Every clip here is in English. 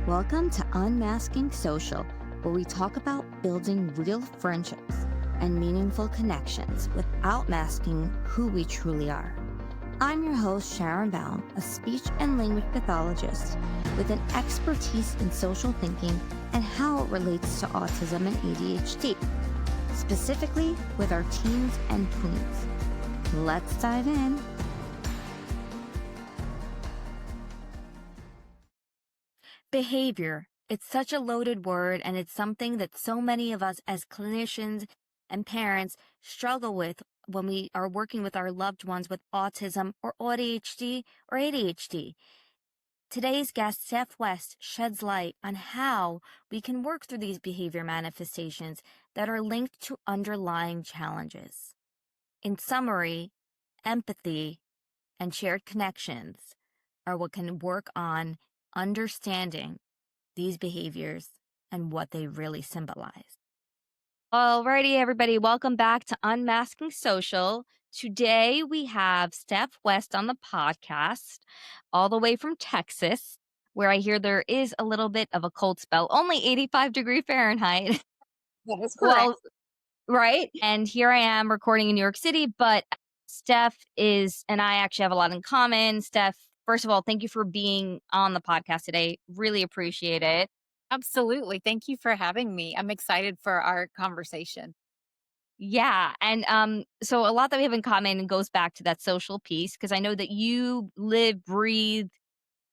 Welcome to Unmasking Social, where we talk about building real friendships and meaningful connections without masking who we truly are. I'm your host, Sharon Baum, a speech and language pathologist with an expertise in social thinking and how it relates to autism and ADHD, specifically with our teens and tweens. Let's dive in. Behavior. It's such a loaded word, and it's something that so many of us as clinicians and parents struggle with when we are working with our loved ones with autism or AuDHD or ADHD. Today's guest, Steph West, sheds light on how we can work through these behavior manifestations that are linked to underlying challenges. In summary, empathy and shared connections are what can work on understanding these behaviors and what they really symbolize. Alrighty, everybody, welcome back to Unmasking Social. Today we have Steph West on the podcast, all the way from Texas, where I hear there is a little bit of a cold spell, only 85-degree Fahrenheit. That is correct. Well, right? And here I am recording in New York City, but Steph and I actually have a lot in common. Steph, first of all, thank you for being on the podcast today. Really appreciate it. Absolutely. Thank you for having me. I'm excited for our conversation. Yeah. And so a lot that we have in common goes back to that social piece, because I know that you live, breathe,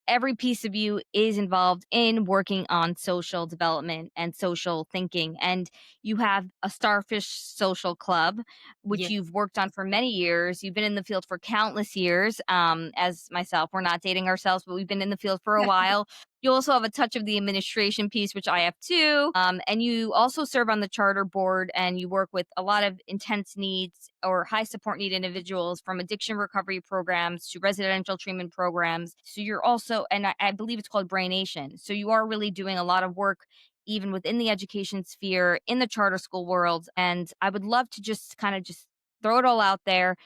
every piece of you is involved in working on social development and social thinking. And you have a Starfish Social Club, which Yeah. you've worked on for many years. You've been in the field for countless years. As myself, we're not dating ourselves, but we've been in the field for a while. You also have a touch of the administration piece, which I have too. And you also serve on the charter board, and you work with a lot of intense needs or high support need individuals, from addiction recovery programs to residential treatment programs. So you're also, and I believe it's called Braination. So you are really doing a lot of work even within the education sphere, in the charter school world. And I would love to just kind of just throw it all out there.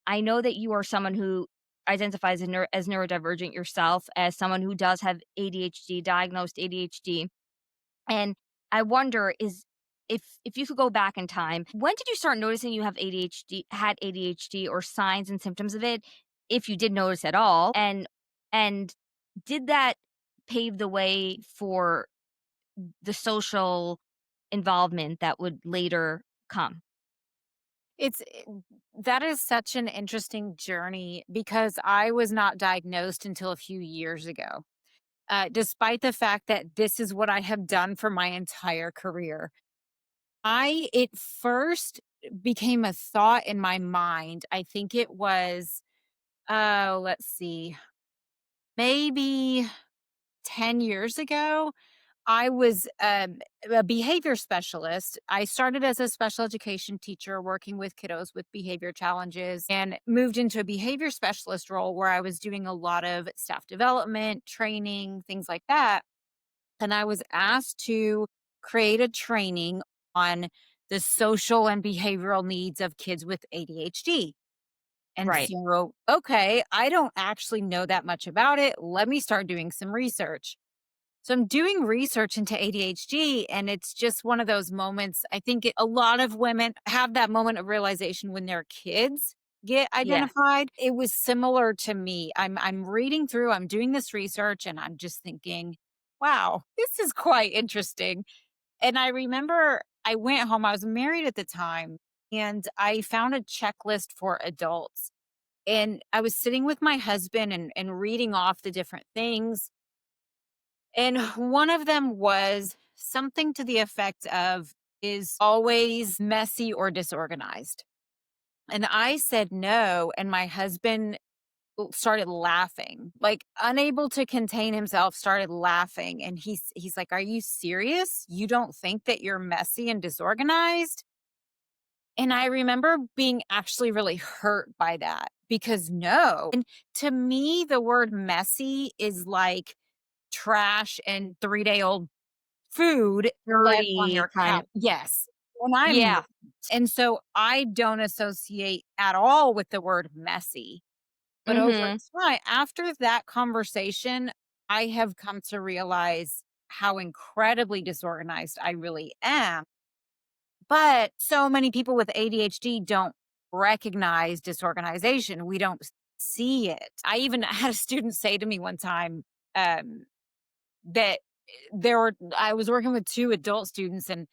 I know that you are someone who identifies as neurodivergent yourself, as someone who does have ADHD, diagnosed ADHD. And I wonder if you could go back in time, when did you start noticing you had ADHD, or signs and symptoms of it, if you did notice at all? And did that pave the way for the social involvement that would later come? It's that is such an interesting journey because I was not diagnosed until a few years ago. Despite the fact that this is what I have done for my entire career. It first became a thought in my mind. I think it was, let's see, maybe 10 years ago. I was a behavior specialist. I started as a special education teacher working with kiddos with behavior challenges and moved into a behavior specialist role where I was doing a lot of staff development, training, things like that. And I was asked to create a training on the social and behavioral needs of kids with ADHD. And Right. so, okay, I don't actually know that much about it. Let me start doing some research. So I'm doing research into ADHD, and it's just one of those moments. I think a lot of women have that moment of realization when their kids get Yeah. identified. It was similar to me. I'm reading through, I'm doing this research, and I'm just thinking, wow, this is quite interesting. And I remember I went home, I was married at the time, and I found a checklist for adults. And I was sitting with my husband and reading off the different things, and one of them was something to the effect of, is always messy or disorganized. And I said no. And my husband started laughing, like unable to contain himself, started laughing. And he's like, "Are you serious? You don't think that you're messy and disorganized?" And I remember being actually really hurt by that because no. And to me, the word messy is like trash and 3-day-old food left on Dirty your kind couch. of. Yes. And I'm Yeah. not. And so I don't associate at all with the word messy. But over Mm-hmm. time, after that conversation, I have come to realize how incredibly disorganized I really am. But so many people with ADHD don't recognize disorganization. We don't see it. I even had a student say to me one time, um, that I was working with 2 adult students, and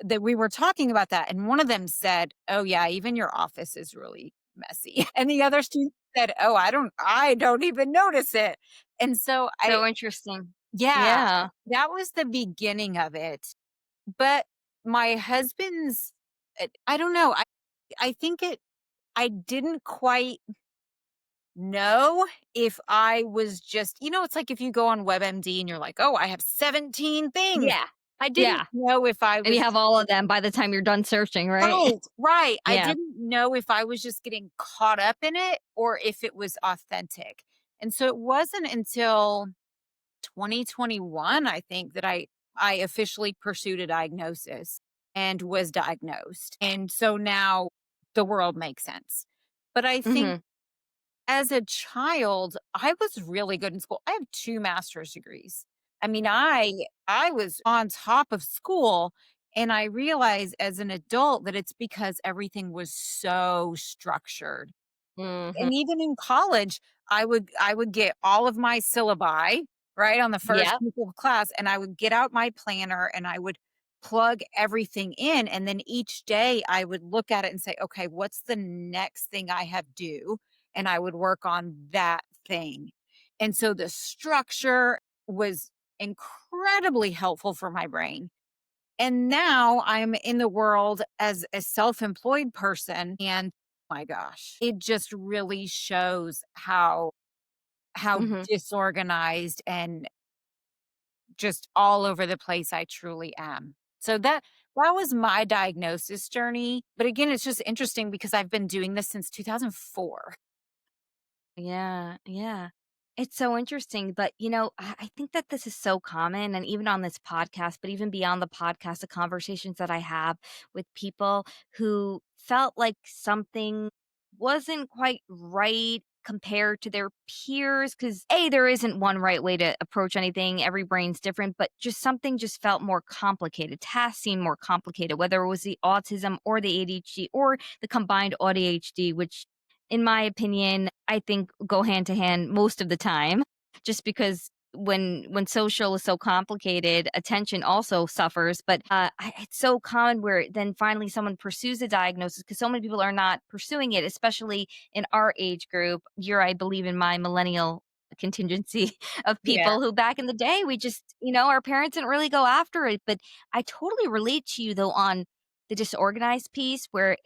that we were talking about that, and one of them said, "Oh, yeah, even your office is really messy." And the other student said, "Oh, I don't even notice it." And so I So interesting. yeah, Yeah. that was the beginning of it. But my husband's I don't know, I think I didn't quite know if I was just it's like if you go on WebMD and you're like, "Oh, I have 17 things." Yeah. I didn't Yeah. know if I And you was have all of them by the time you're done searching, right? right, right. I Yeah. didn't know if I was just getting caught up in it or if it was authentic. And so it wasn't until 2021, I think, that I officially pursued a diagnosis and was diagnosed. And so now the world makes sense. But I think Mhm. as a child, I was really good in school. I have 2 master's degrees. I mean, I was on top of school, and I realized as an adult that it's because everything was so structured. Mhm. And even in college, I would get all of my syllabi, right, on the first Yep. week of class, and I would get out my planner and I would plug everything in, and then each day I would look at it and say, "Okay, what's the next thing I have due?" And I would work on that thing. And so the structure was incredibly helpful for my brain. And now I'm in the world as a self-employed person, and my gosh, it just really shows how Mhm. disorganized and just all over the place I truly am. So that was my diagnosis journey, but again, it's just interesting because I've been doing this since 2004. Yeah, yeah. It's so interesting, but I think that this is so common, and even on this podcast, but even beyond the podcast, the conversations that I have with people who felt like something wasn't quite right compared to their peers. Because there isn't one right way to approach anything. Every brain's different, but just something just felt more complicated. Tasks seemed more complicated, whether it was the autism or the ADHD or the combined AuDHD, which in my opinion, I think go hand to hand most of the time, just because when social is so complicated, attention also suffers. But it's so common where then finally someone pursues a diagnosis because so many people are not pursuing it, especially in our age group. You're, I believe, in my millennial contingency of Yeah. people who back in the day we just our parents didn't really go after it. But I totally relate to you though on the disorganized piece where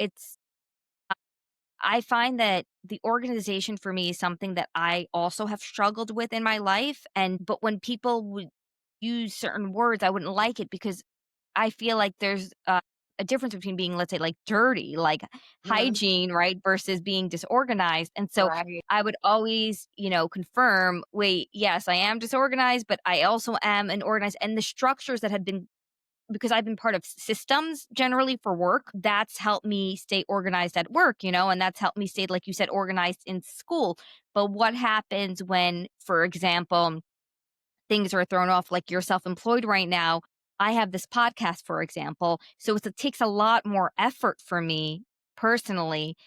I find that the organization for me is something that I also have struggled with in my life. But when people would use certain words, I wouldn't like it because I feel like there's a difference between being, let's say, like dirty, like Mhm. hygiene, right, versus being disorganized. And so Right. I would always, confirm, wait, yes, I am disorganized, but I also am an organized. And the structures that have been because I've been part of systems generally for work, that's helped me stay organized at work, and that's helped me stay, like you said, organized in school. But what happens when, for example, things are thrown off, like you're self employed right now? I have this podcast, for example. So it takes a lot more effort for me personally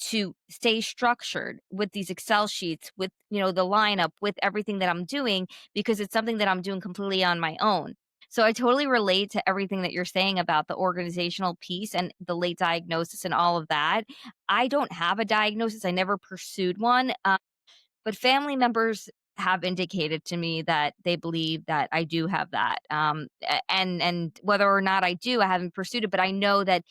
to stay structured with these Excel sheets, with, the lineup, with everything that I'm doing, because it's something that I'm doing completely on my own. So I totally relate to everything that you're saying about the organizational piece and the late diagnosis and all of that. I don't have a diagnosis. I never pursued one. But family members have indicated to me that they believe that I do have that. And whether or not I do, I haven't pursued it, but I know that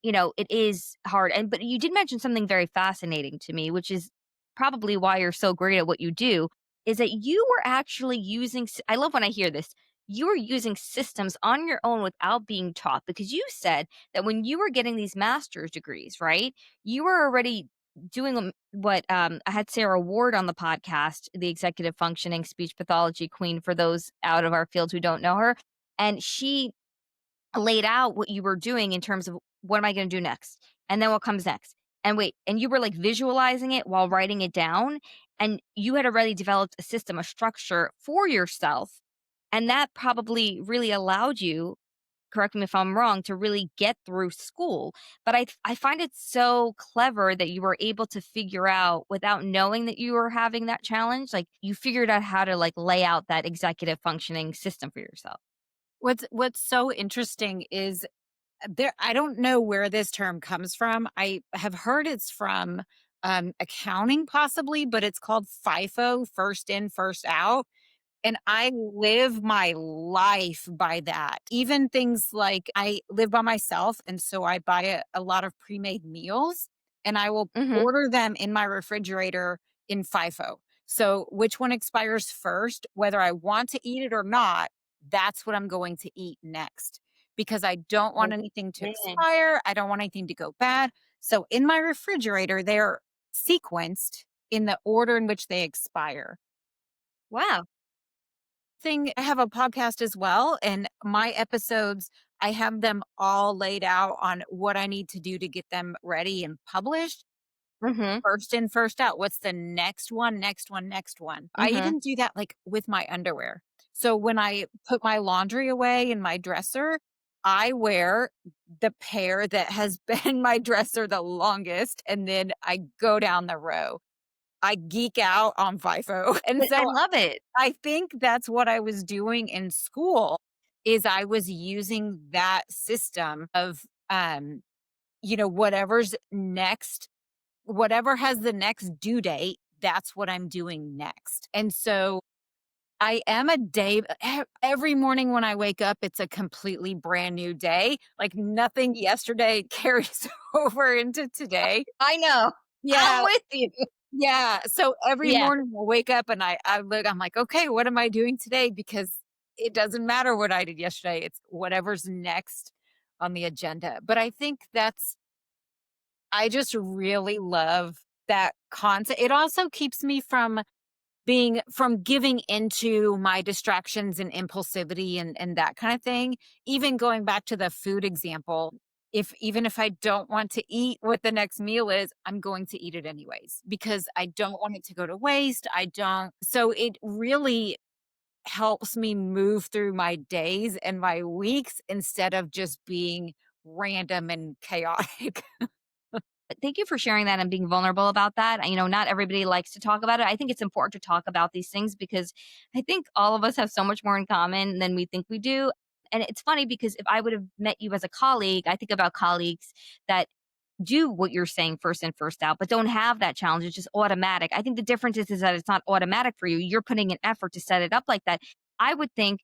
it is hard. But you did mention something very fascinating to me, which is probably why you're so great at what you do, is that you were actually using I love when I hear this. You were using systems on your own without being taught because you said that when you were getting these master's degrees, right? You were already doing what I had Sarah Ward on the podcast, the executive functioning speech pathology queen for those out of our field who don't know her. And she laid out what you were doing in terms of what am I going to do next? And then what comes next? And wait, and you were like visualizing it while writing it down. and you had already developed a system, a structure for yourself. And that probably really allowed you, correct me if I'm wrong, to really get through school. But I find it so clever that you were able to figure out without knowing that you were having that challenge, like you figured out how to like lay out that executive functioning system for yourself. What's so interesting is there I don't know where this term comes from. I have heard it's from accounting possibly, but it's called FIFO, first in, first out. And I live my life by that. Even things like I live by myself. And so I buy a lot of pre made meals and I will Mhm. order them in my refrigerator in FIFO. So which one expires first, whether I want to eat it or not, that's what I'm going to eat next because I don't want Oh, anything to man. expire. I don't want anything to go bad. So in my refrigerator, they're sequenced in the order in which they expire. Wow. I have a podcast as well, and my episodes, I have them all laid out on what I need to do to get them ready and published. Mhm. First in, first out. What's the next one, next one, next one? I Mhm. even do that like with my underwear. So when I put my laundry away in my dresser, I wear the pair that has been my dresser the longest, and then I go down the row. I geek out on FIFO. And But I so love it. I think that's what I was doing in school is I was using that system of, whatever's next, whatever has the next due date, that's what I'm doing next. And so I am a day every morning when I wake up, it's a completely brand new day. Like nothing yesterday carries over into today. I know. I'm Yeah. with you. Yeah, so every Yeah. morning I wake up and I look, I'm like, "Okay, what am I doing today?" Because it doesn't matter what I did yesterday, it's whatever's next on the agenda. But I think that's I just really love that concept. It also keeps me from giving into my distractions and impulsivity and that kind of thing. Even going back to the food example, if even if I don't want to eat what the next meal is, I'm going to eat it anyways because I don't want it to go to waste. I don't. So it really helps me move through my days and my weeks instead of just being random and chaotic. Thank you for sharing that and being vulnerable about that. Not everybody likes to talk about it. I think it's important to talk about these things because I think all of us have so much more in common than we think we do. And it's funny because if I would have met you as a colleague, I think about colleagues that do what you're saying first in, first out, but don't have that challenge. It's just automatic. I think the difference is that it's not automatic for you. You're putting an effort to set it up like that. I would think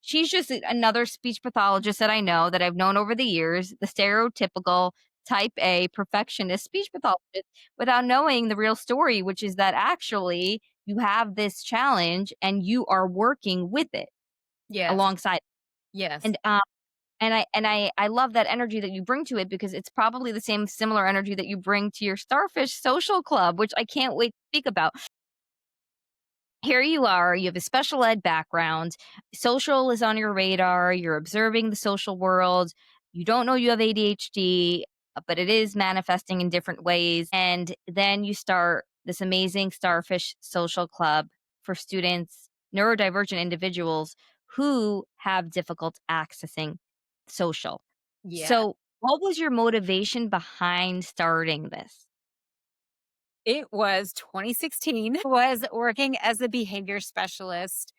she's just another speech pathologist that I know that I've known over the years, the stereotypical type A perfectionist speech pathologist without knowing the real story, which is that actually you have this challenge and you are working with it Yes. alongside. Yes. And I love that energy that you bring to it because it's probably the same similar energy that you bring to your Starfish Social Club, which I can't wait to speak about. Here you are, you have a special ed background, social is on your radar, you're observing the social world, you don't know you have ADHD, but it is manifesting in different ways. And then you start this amazing Starfish Social Club for students, neurodivergent individuals who have difficult accessing social. Yeah. So, what was your motivation behind starting this? It was 2016. Was working as a behavior specialist.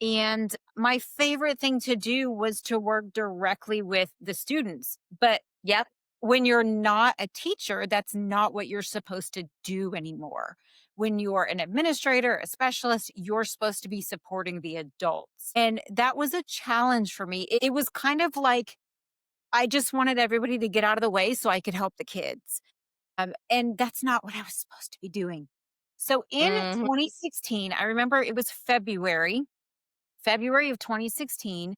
And my favorite thing to do was to work directly with the students. But Yep. when you're not a teacher, that's not what you're supposed to do anymore. When you're an administrator, a specialist, you're supposed to be supporting the adults. And that was a challenge for me. It was kind of like I just wanted everybody to get out of the way so I could help the kids. And that's not what I was supposed to be doing. So in Mhm. 2016, I remember it was February of 2016,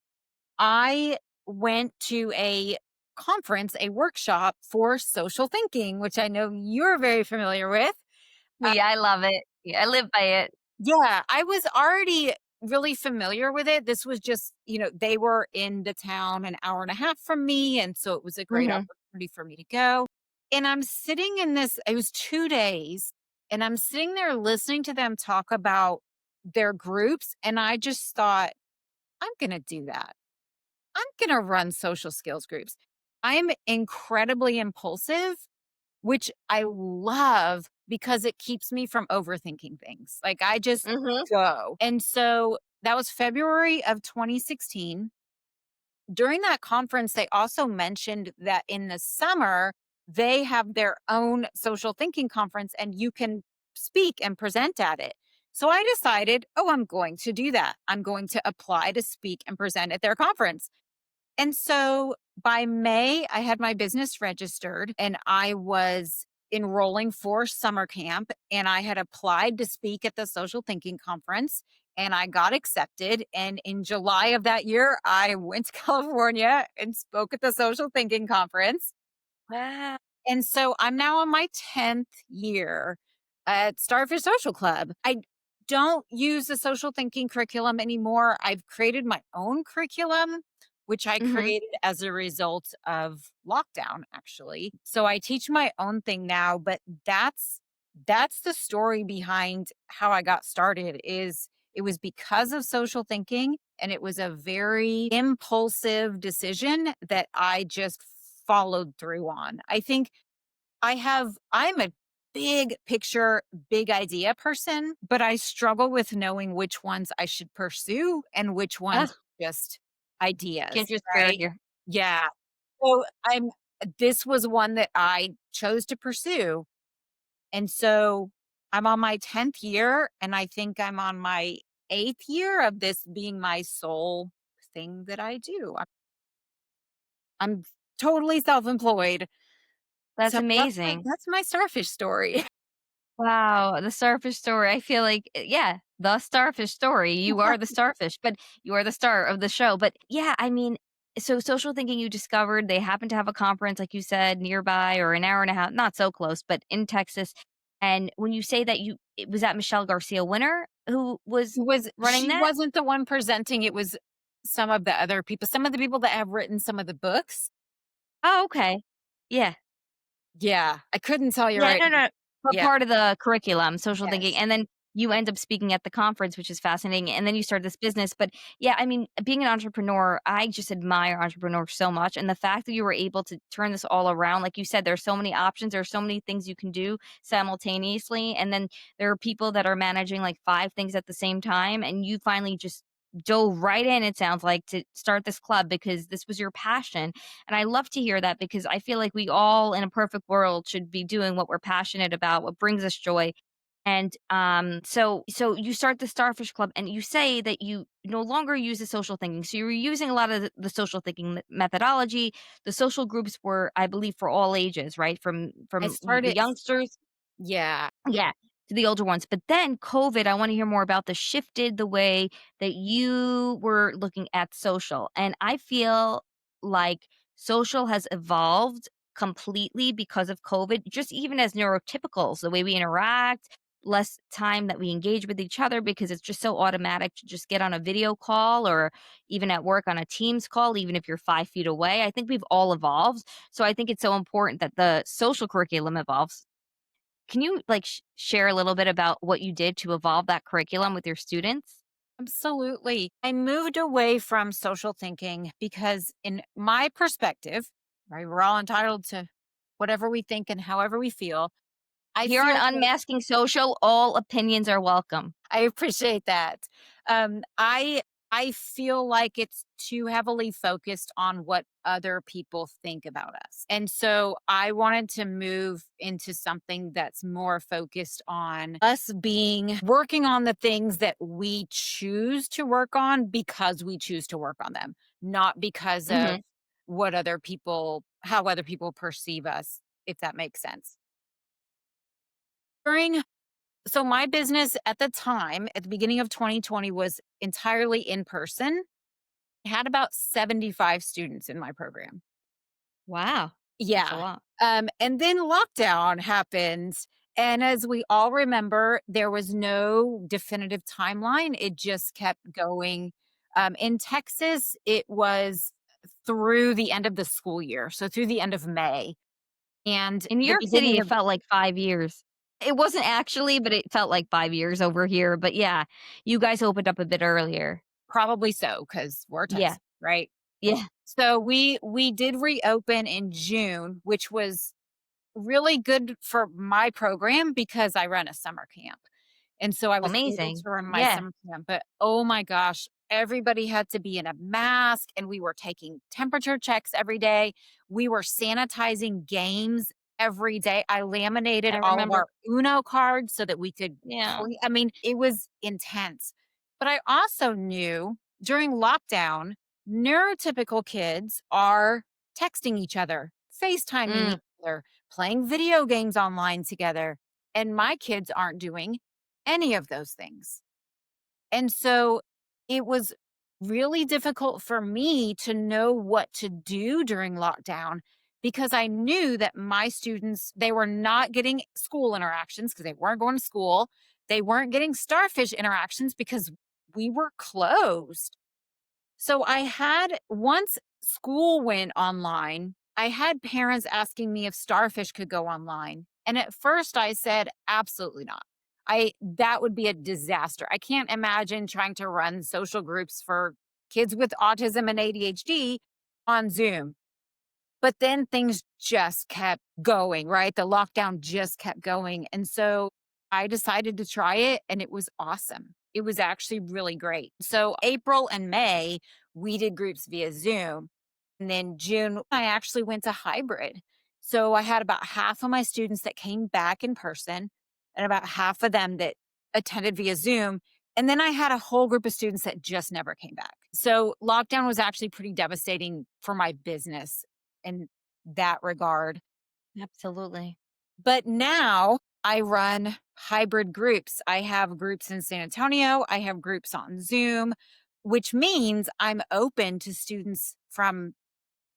I went to a conference, a workshop for social thinking, which I know you're very familiar with. Uh, Yeah, I love it. Yeah, I live by it. yeah, I was already really familiar with it. This was just, they were in the town an hour and a half from me. And so it was a great Mhm. opportunity for me to go. And I'm sitting in this, it was 2 days. And I'm sitting there listening to them talk about their groups. And I just thought, I'm going to do that. I'm going to run social skills groups. I'm incredibly impulsive, which I love because it keeps me from overthinking things. Like I just Mhm. go. And so that was February of 2016. During that conference, they also mentioned that in the summer, they have their own social thinking conference and you can speak and present at it. So I decided, oh, I'm going to do that. I'm going to apply to speak and present at their conference. And so by May, I had my business registered and I was enrolling for summer camp and I had applied to speak at the social thinking conference and I got accepted. And in July of that year, I went to California and spoke at the social thinking conference. Wow. And so I'm now on my 10th year at Starfish Social Club. I don't use the social thinking curriculum anymore. I've created my own curriculum, which I Mhm. created as a result of lockdown, actually. So I teach my own thing now, but that's the story behind how I got started is it was because of social thinking and it was a very impulsive decision that I just followed through on. I think I'm a big picture, big idea person, but I struggle with knowing which ones I should pursue and which ones Ugh, are just ideas, kindred spirit right? here. Yeah. So this was one that I chose to pursue. And so I'm on my 10th year and I think I'm on my 8th year of this being my sole thing that I do. I'm totally self-employed. That's So amazing. that's my starfish story. Wow, the starfish story. I feel like, yeah, the starfish story. You are the starfish, but you are the star of the show. But yeah, I mean, so social thinking you discovered, they happen to have a conference, like you said, nearby or an hour and a half, not so close, but in Texas. And when you say that it was that Michelle Garcia Winner who was Was running she that? wasn't the one presenting, it was some of the other people, some of the people that have written some of the books. Oh, okay. Yeah. Yeah, I couldn't tell you Yeah, right no, now. no, but Yeah, part of the curriculum, social thinking, yes. and then you end up speaking at the conference, which is fascinating, and then you start this business, but yeah, I mean, being an entrepreneur, I just admire entrepreneurs so much, and the fact that you were able to turn this all around, like you said, there's so many options, there's so many things you can do simultaneously, and then there are people that are managing, like, 5 things at the same time, and you finally just dove right in, it sounds like, to start this club because this was your passion, and I love to hear that because I feel like we all in a perfect world should be doing what we're passionate about, what brings us joy. And so you start the Starfish Club and you say that you no longer use the social thinking. So you were using a lot of the social thinking methodology. The social groups were, I believe, for all ages, right? I From the started youngsters, yeah. yeah, to the older ones. But then COVID, I wanna hear more about the shifted the way that you were looking at social, and I feel like social has evolved completely because of COVID, just even as neurotypicals, the way we interact, less time that we engage with each other because it's just so automatic to just get on a video call or even at work on a Teams call, even if you're 5 feet away. I think we've all evolved, so I think it's so important that the social curriculum evolves. Can you, like, share a little bit about what you did to evolve that curriculum with your students? Absolutely. I moved away from social thinking because, in my perspective, right, we're all entitled to whatever we think and however we feel. I Here on feel Unmasking Social, all opinions are welcome. I appreciate that. Um, I I feel like it's too heavily focused on what other people think about us. And so I wanted to move into something that's more focused on us being working on the things that we choose to work on because we choose to work on them, not because of Mhm. how other people perceive us, if that makes sense. During So my business at the time, at the beginning of 2020, was entirely in person. I had about 75 students in my program. Wow. That's a Yeah. lot. And then lockdown happened. And as we all remember, there was no definitive timeline. It just kept going. In Texas, it was through the end of the school year. So through the end of May and In New the York City, beginning it of felt like 5 years. It wasn't actually, but it felt like 5 years over here, but yeah, you guys opened up a bit earlier. Probably so, because we're Yeah, Texas, right? yeah, So we did reopen in June, which was really good for my program because I run a summer camp. And so I was able to amazing. run my Yeah, summer camp, but oh my gosh, everybody had to be in a mask and we were taking temperature checks every day. We were sanitizing games every day. I laminated I all of remember. our Uno cards so that we could Yeah. clean. I mean, it was intense. But I also knew during lockdown, neurotypical kids are texting each other, FaceTiming Mm, each other, playing video games online together. And my kids aren't doing any of those things. And so it was really difficult for me to know what to do during lockdown because I knew that my students, they were not getting school interactions because they weren't going to school. They weren't getting Starfish interactions because we were closed. So I had once school went online, I had parents asking me if Starfish could go online. And at first I said, absolutely not. That would be a disaster. I can't imagine trying to run social groups for kids with autism and ADHD on Zoom. But then things just kept going, right? The lockdown just kept going. And so I decided to try it and it was awesome. It was actually really great. So April and May, we did groups via Zoom. And then June, I actually went to hybrid. So I had about half of my students that came back in person and about half of them that attended via Zoom. And then I had a whole group of students that just never came back. So lockdown was actually pretty devastating for my business in that regard. absolutely. But now I run hybrid groups. I have groups in San Antonio, I have groups on Zoom, which means I'm open to students from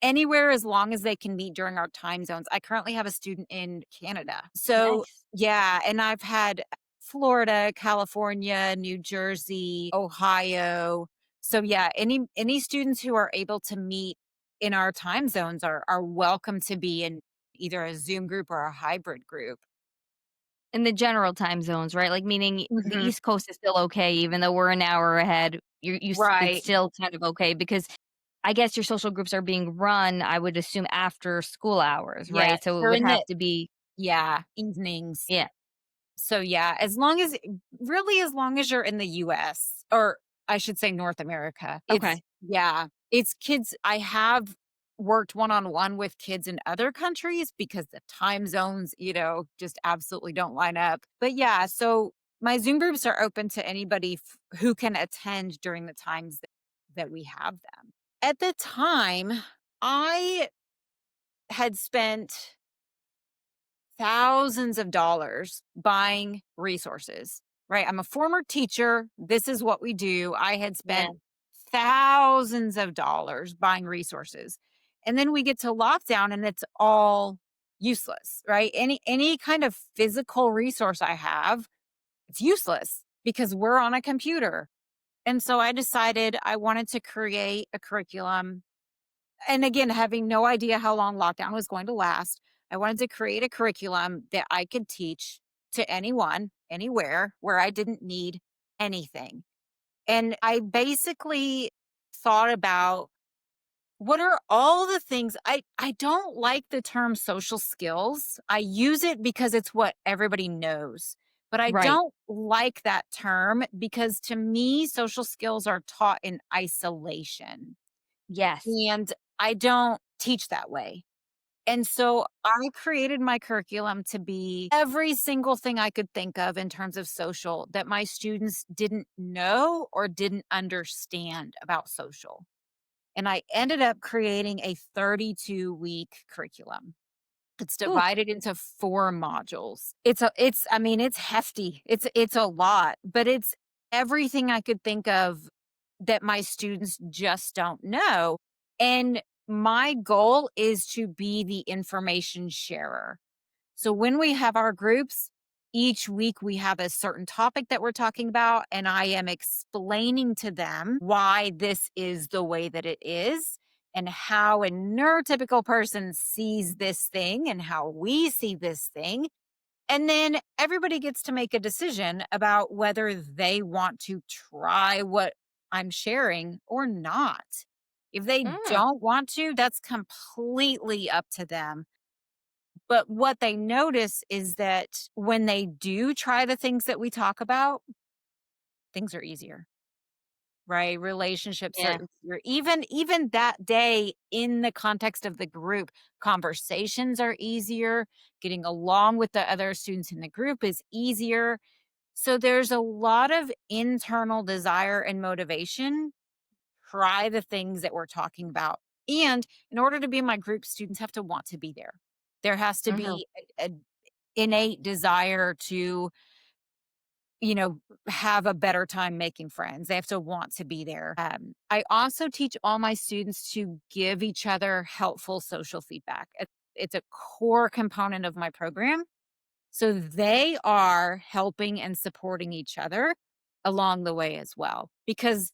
anywhere as long as they can meet during our time zones. I currently have a student in Canada. So, Nice. yeah, and I've had Florida, California, New Jersey, Ohio. So yeah, any students who are able to meet in our time zones are welcome to be in either a Zoom group or a hybrid group. In the general time zones, right? Like, meaning the Mhm. East Coast is still okay, even though we're an hour ahead. It's Right. still kind of okay because I guess your social groups are being run, I would assume, after school hours, Yeah, right? So it they're would in have the to be evenings. yeah. So yeah, as long as really as long as you're in the US, or I should say North America. Okay. It's kids. I have worked one-on-one with kids in other countries because the time zones, just absolutely don't line up. But yeah, so my Zoom groups are open to anybody who can attend during the times that we have them. At the time, I had spent thousands of dollars buying resources, right? I'm a former teacher. This is what we do. I had Yeah. spent thousands of dollars buying resources. And then we get to lockdown and it's all useless, right? Any kind of physical resource I have, it's useless because we're on a computer. And so I decided I wanted to create a curriculum, and again, having no idea how long lockdown was going to last, I wanted to create a curriculum that I could teach to anyone, anywhere, where I didn't need anything. And I basically thought about what are all the things I don't like the term social skills. I use it because it's what everybody knows. But I Right. don't like that term because to me, social skills are taught in isolation. Yes. And I don't teach that way. And so I created my curriculum to be every single thing I could think of in terms of social that my students didn't know or didn't understand about social. And I ended up creating a 32-week curriculum. It's Ooh. divided into 4 modules. I mean, it's hefty. It's a lot, but it's everything I could think of that my students just don't know. And my goal is to be the information sharer. So when we have our groups, each week we have a certain topic that we're talking about, and I am explaining to them why this is the way that it is and how a neurotypical person sees this thing and how we see this thing. And then everybody gets to make a decision about whether they want to try what I'm sharing or not. If they Mm, don't want to, that's completely up to them. But what they notice is that when they do try the things that we talk about, things are easier, right? Relationships are yeah. easier. Even that day in the context of the group, conversations are easier. Getting along with the other students in the group is easier. So there's a lot of internal desire and motivation. Try the things that we're talking about. And in order to be in my group, students have to want to be there. There has to Mhm. be a innate desire to, you know, have a better time making friends. They have to want to be there. I also teach all my students to give each other helpful social feedback. It's a core component of my program. So they are helping and supporting each other along the way as well. Because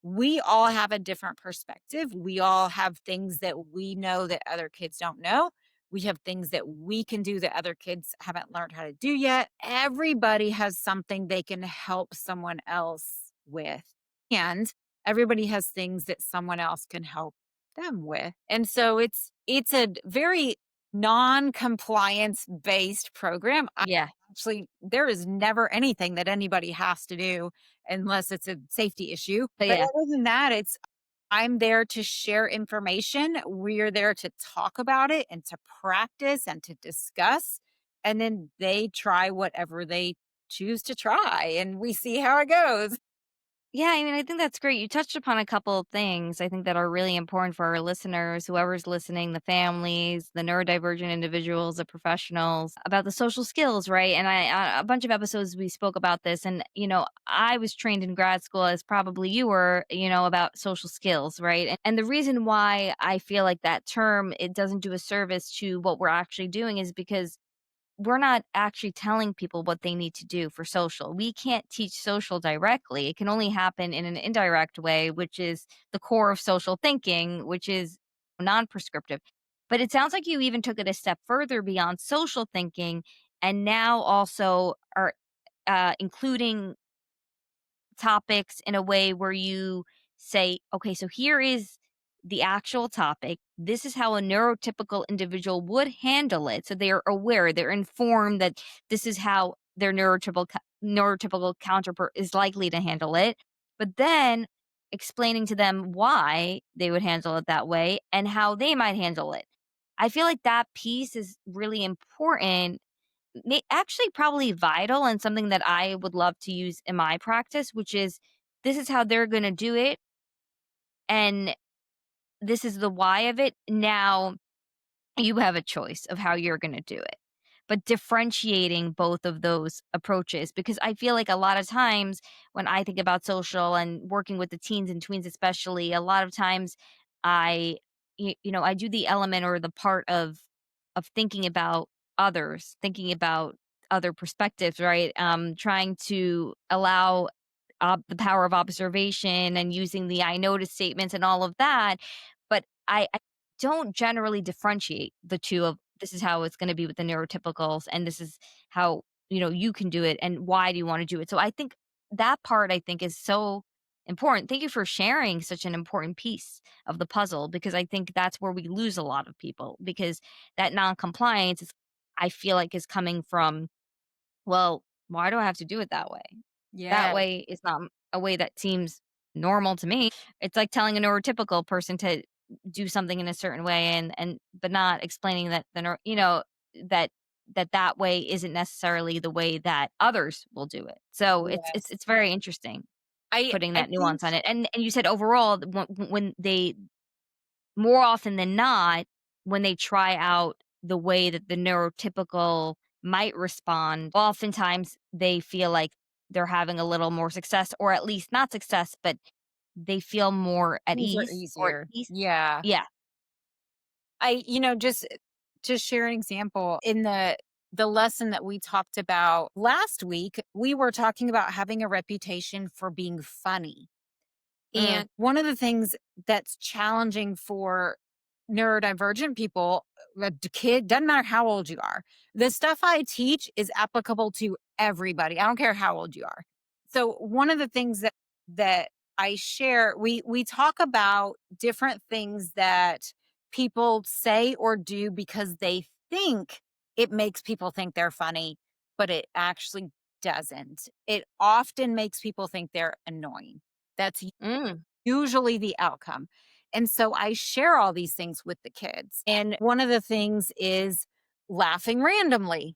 we all have a different perspective. We all have things that we know that other kids don't know. We have things that we can do that other kids haven't learned how to do yet. Everybody has something they can help someone else with. And everybody has things that someone else can help them with. And so it's a very non-compliance based program. Yeah. Actually, there is never anything that anybody has to do unless it's a safety issue. But But yeah. other than that, it's I'm there to share information. We're there to talk about it and to practice and to discuss. And then they try whatever they choose to try and we see how it goes. Yeah, I mean, I think that's great. You touched upon a couple of things I think that are really important for our listeners, whoever's listening, the families, the neurodivergent individuals, the professionals, about the social skills, right? And a bunch of episodes we spoke about this. And, I was trained in grad school, as probably you were, about social skills, right? And the reason why I feel like that term, it doesn't do a service to what we're actually doing is because we're not actually telling people what they need to do for social. We can't teach social directly. It can only happen in an indirect way, which is the core of social thinking, which is non prescriptive. But it sounds like you even took it a step further beyond social thinking and now also are including topics in a way where you say, okay, so here is the actual topic. This is how a neurotypical individual would handle it. So they are aware, they're informed that this is how their neurotypical counterpart is likely to handle it. But then explaining to them why they would handle it that way and how they might handle it. I feel like that piece is really important, actually probably vital, and something that I would love to use in my practice, which is this is how they're going to do it. And this is the why of it. Now you have a choice of how you're going to do it. But differentiating both of those approaches, because I feel like a lot of times when I think about social and working with the teens and tweens, especially, a lot of times I, I do the element or the part of thinking about others, thinking about other perspectives, right? Trying to allow the power of observation and using the I notice statements and all of that. But I don't generally differentiate the two of this is how it's going to be with the neurotypicals and this is how you can do it and why do you want to do it. So I think that part, I think, is so important. Thank you for sharing such an important piece of the puzzle, because I think that's where we lose a lot of people, because that non-compliance is, I feel like, is coming from, well, why do I have to do it that way? That Yeah. way is not a way that seems normal to me. It's like telling a neurotypical person to do something in a certain way and but not explaining that that that way isn't necessarily the way that others will do it. So Yes. it's very interesting putting I that think nuance on it. And you said overall when they, more often than not, when they try out the way that the neurotypical might respond, oftentimes they feel like they're having a little more success, or at least not success, but they feel more at things are ease or at easier. peace. Yeah. Yeah. Just to share an example, in the lesson that we talked about last week, we were talking about having a reputation for being funny. Mm, And one of the things that's challenging for neurodivergent people, a kid, doesn't matter how old you are. The stuff I teach is applicable to everybody. I don't care how old you are. So one of the things that I share, we talk about different things that people say or do because they think it makes people think they're funny, but it actually doesn't. It often makes people think they're annoying. That's Mm. usually the outcome. And so I share all these things with the kids. And one of the things is laughing randomly.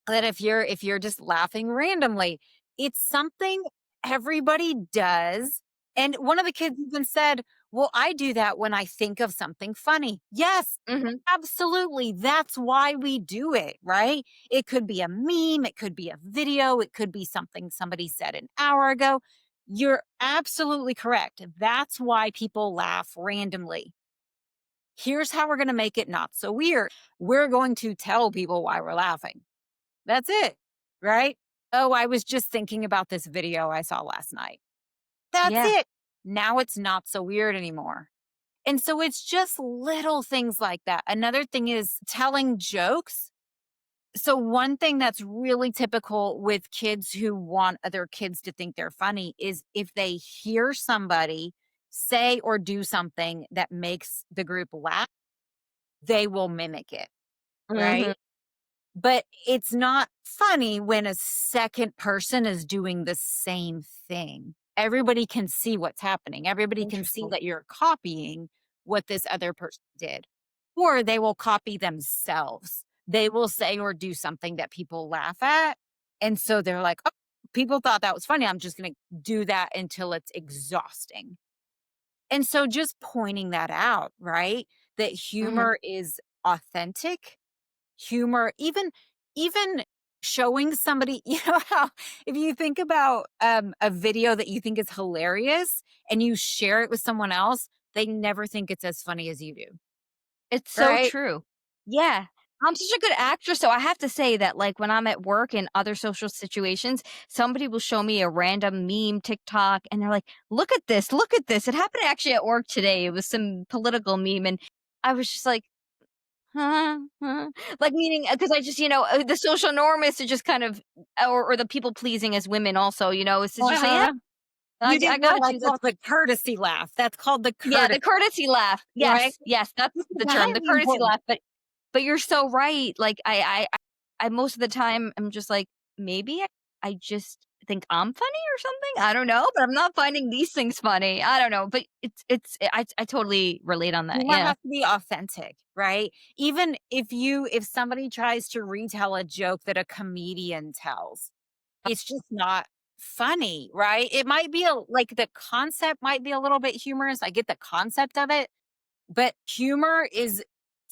That if you're just laughing randomly, it's something everybody does. And one of the kids even said, "Well, I do that when I think of something funny." Yes, Mhm. absolutely. That's why we do it, right? It could be a meme, it could be a video, it could be something somebody said an hour ago. You're absolutely correct. That's why people laugh randomly. Here's how we're going to make it not so weird. We're going to tell people why we're laughing. That's it, right? Oh, I was just thinking about this video I saw last night. That's Yeah. it. Now it's not so weird anymore. And so it's just little things like that. Another thing is telling jokes. So, one thing that's really typical with kids who want other kids to think they're funny is if they hear somebody say or do something that makes the group laugh, they will mimic it, Mhm. right? But it's not funny when a second person is doing the same thing. Everybody can see what's happening. Everybody can see Interesting. that you're copying what this other person did. Or they will copy themselves. They will say or do something that people laugh at. And so they're like, oh, people thought that was funny. I'm just going to do that until it's exhausting. And so just pointing that out, right? That Mhm. humor is authentic humor, even showing somebody, how if you think about a video that you think is hilarious and you share it with someone else, they never think it's as funny as you do, It's so right? true. Yeah. I'm such a good actress, so I have to say that, like, when I'm at work in other social situations, somebody will show me a random meme, TikTok, and they're like, "Look at this, look at this." It happened actually at work today. It was some political meme, and I was just like, "Huh, huh." Like, meaning, because I just, the social norm is to just kind of or the people pleasing as women also, is to just say, "Yeah, Uh-huh. You I didn't know got I you." call That's it the courtesy laugh. That's called the yeah, courtesy, the courtesy laugh. right? Yes, yes, that's This is the term, the highly courtesy important. laugh, but you're so right. Like, I most of the time, I'm just like, maybe I just think I'm funny or something? I don't know, but I'm not finding these things funny. I don't know, but I totally relate on that, Humor yeah. has to be authentic, right? Even if somebody tries to retell a joke that a comedian tells, it's just not funny, right? It might be like the concept might be a little bit humorous. I get the concept of it, but humor is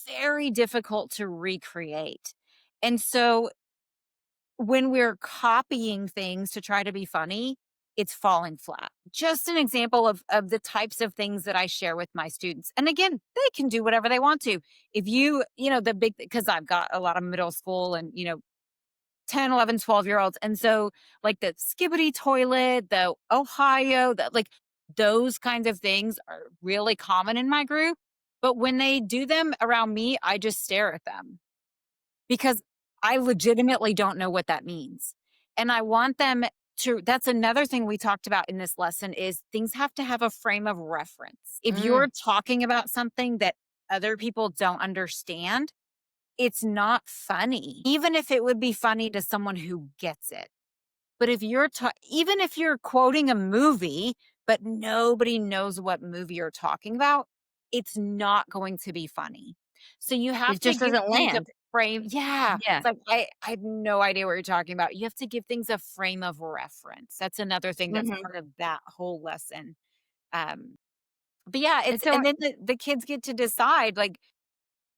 very difficult to recreate. And so when we're copying things to try to be funny, it's falling flat. Just an example of the types of things that I share with my students. And again, they can do whatever they want to. If the big, because I've got a lot of middle school and, 10, 11, 12-year olds. And so, like the skibbity toilet, the Ohio, like those kinds of things are really common in my group. But when they do them around me, I just stare at them because I legitimately don't know what that means. And I want them that's another thing we talked about in this lesson is things have to have a frame of reference. If Mm, you're talking about something that other people don't understand, it's not funny, even if it would be funny to someone who gets it. But if even if you're quoting a movie, but nobody knows what movie you're talking about, it's not going to be funny. So you have it to just give doesn't things a land. frame. Yeah. Yeah, It's like, I have no idea what you're talking about. You have to give things a frame of reference. That's another thing that's mhm. part of that whole lesson. Um, but yeah, It's so and then the kids get to decide, like,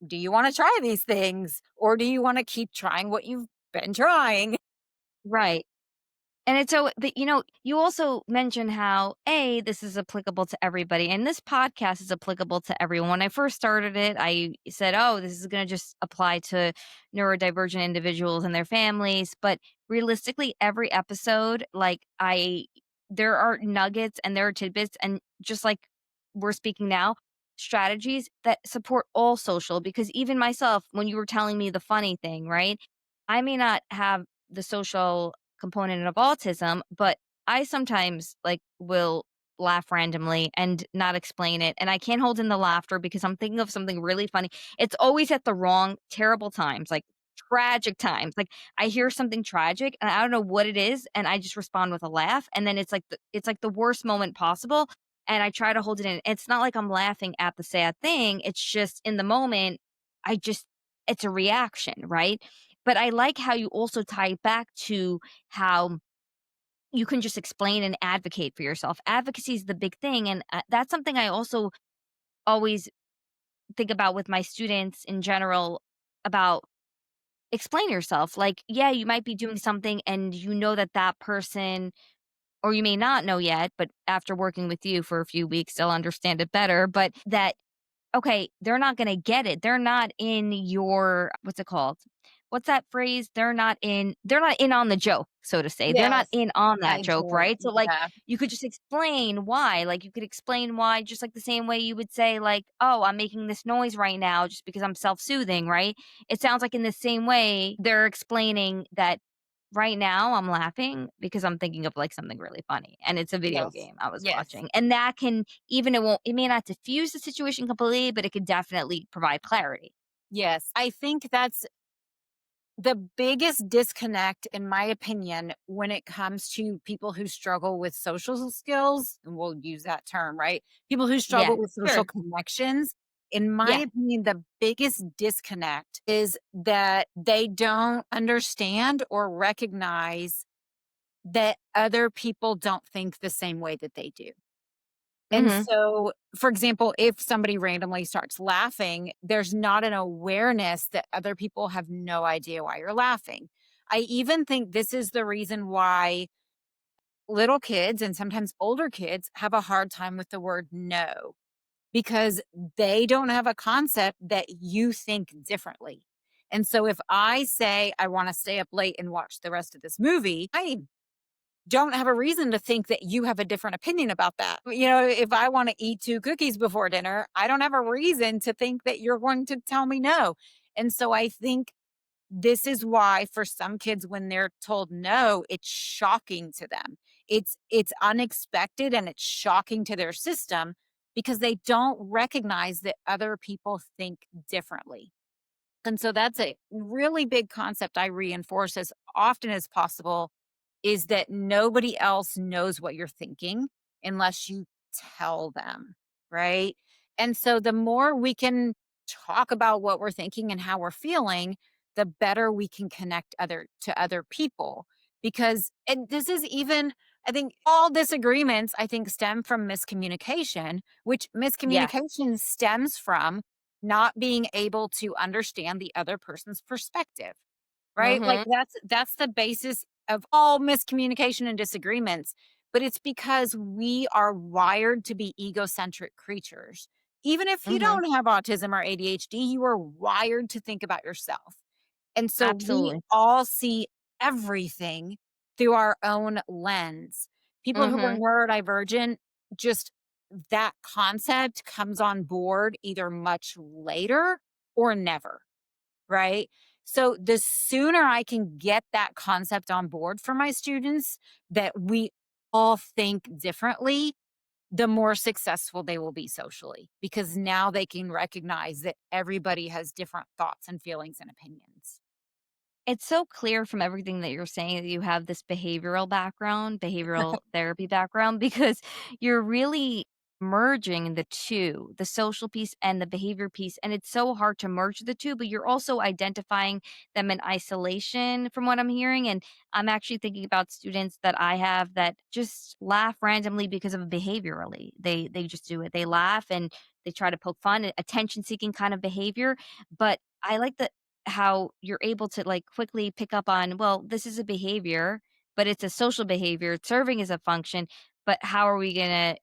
do you want to try these things or do you want to keep trying what you've been trying? right. And it's so, but you also mentioned how this is applicable to everybody, and this podcast is applicable to everyone. When I first started it, I said, "Oh, this is going to just apply to neurodivergent individuals and their families." But realistically, every episode, like there are nuggets and there are tidbits, and just like we're speaking now, strategies that support all social, because even myself, when you were telling me the funny thing, right? I may not have the social component of autism, but I sometimes like will laugh randomly and not explain it. And I can't hold in the laughter because I'm thinking of something really funny. It's always at the wrong, terrible times, like tragic times. Like I hear something tragic and I don't know what it is, and I just respond with a laugh. And then it's like the worst moment possible. And I try to hold it in. It's not like I'm laughing at the sad thing. It's just in the moment, I just it's a reaction, right? But I like how you also tie it back to how you can just explain and advocate for yourself. Advocacy is the big thing, and that's something I also always think about with my students in general about explain yourself. Like, yeah, you might be doing something and you know that that person, or you may not know yet, but after working with you for a few weeks, they'll understand it better. But that okay, they're not gonna get it. They're not in your what's it called? What's that phrase? They're not in on the joke, so to say. They're not Yes, in on that I joke, do. right? So, like, Yeah. you could just explain why. Like, you could explain why just like the same way you would say, like, "Oh, I'm making this noise right now just because I'm self-soothing," right? It sounds like in the same way, they're explaining that right now I'm laughing because I'm thinking of, like, something really funny, and it's a video Yes. game I was Yes. watching. And that can even it may not diffuse the situation completely, but it could definitely provide clarity. Yes. I think that's the biggest disconnect, in my opinion, when it comes to people who struggle with social skills, and we'll use that term, right? People who Yeah. struggle with social Sure. connections, in my Yeah. opinion, the biggest disconnect is that they don't understand or recognize that other people don't think the same way that they do. And Mhm. so, for example, if somebody randomly starts laughing, there's not an awareness that other people have no idea why you're laughing. I even think this is the reason why little kids and sometimes older kids have a hard time with the word no, because they don't have a concept that you think differently. And so if I say I want to stay up late and watch the rest of this movie, I don't have a reason to think that you have a different opinion about that. If I want to eat 2 cookies before dinner, I don't have a reason to think that you're going to tell me no. And so I think this is why for some kids when they're told no, it's shocking to them. It's unexpected and it's shocking to their system because they don't recognize that other people think differently. And so that's a really big concept I reinforce as often as possible is that nobody else knows what you're thinking unless you tell them, right? And so the more we can talk about what we're thinking and how we're feeling, the better we can connect other to other people. Because and this is even I think all disagreements I think stem from miscommunication, which Yes. miscommunication stems from not being able to understand the other person's perspective. Right? Like, Mhm. that's the basis of all miscommunication and disagreements, but it's because we are wired to be egocentric creatures. Even if you Mhm. don't have autism or ADHD, you are wired to think about yourself. And so we Absolutely. all see everything through our own lens. People who are Mhm. neurodivergent, just that concept comes on board either much later or never. Right? So the sooner I can get that concept on board for my students that we all think differently, the more successful they will be socially because now they can recognize that everybody has different thoughts and feelings and opinions. It's so clear from everything that you're saying that you have this behavioral therapy background, because you're really merging the two, the social piece and the behavior piece. And it's so hard to merge the two, but you're also identifying them in isolation from what I'm hearing. And I'm actually thinking about students that I have that just laugh randomly because of behaviorally. They just do it. They laugh and they try to poke fun, attention seeking kind of behavior. But I like the how you're able to like quickly pick up on, well, this is a behavior, but it's a social behavior. It's serving as a function, but how are we going to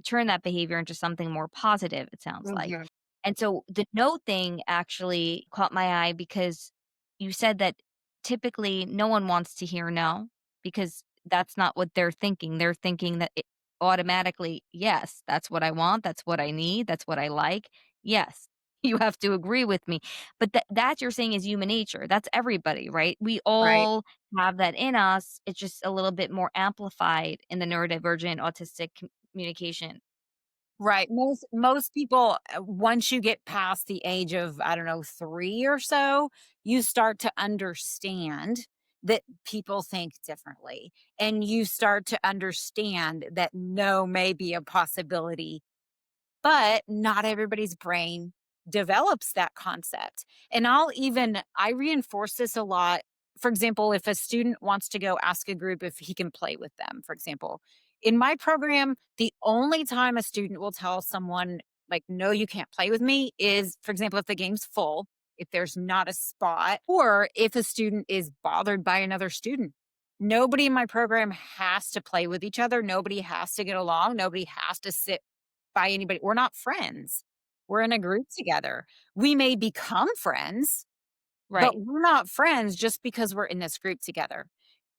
turn that behavior into something more positive? It sounds like. Mhm. And so the no thing actually caught my eye because you said that typically no one wants to hear no because that's not what they're thinking. They're thinking that automatically, yes, that's what I want, that's what I need, that's what I like. Yes. You have to agree with me. But that you're saying is human nature. That's everybody, right? We Right. all have that in us. It's just a little bit more amplified in the neurodivergent autistic communication. Right. Most people, once you get past the age of, I don't know, 3 or so, you start to understand that people think differently, and you start to understand that no may be a possibility, but not everybody's brain develops that concept. And I reinforce this a lot. For example, if a student wants to go ask a group if he can play with them, for example, in my program, the only time a student will tell someone, like, no, you can't play with me is, for example, if the game's full, if there's not a spot, or if a student is bothered by another student. Nobody in my program has to play with each other. Nobody has to get along. Nobody has to sit by anybody. We're not friends. We're in a group together. We may become friends, but Right. we're not friends just because we're in this group together.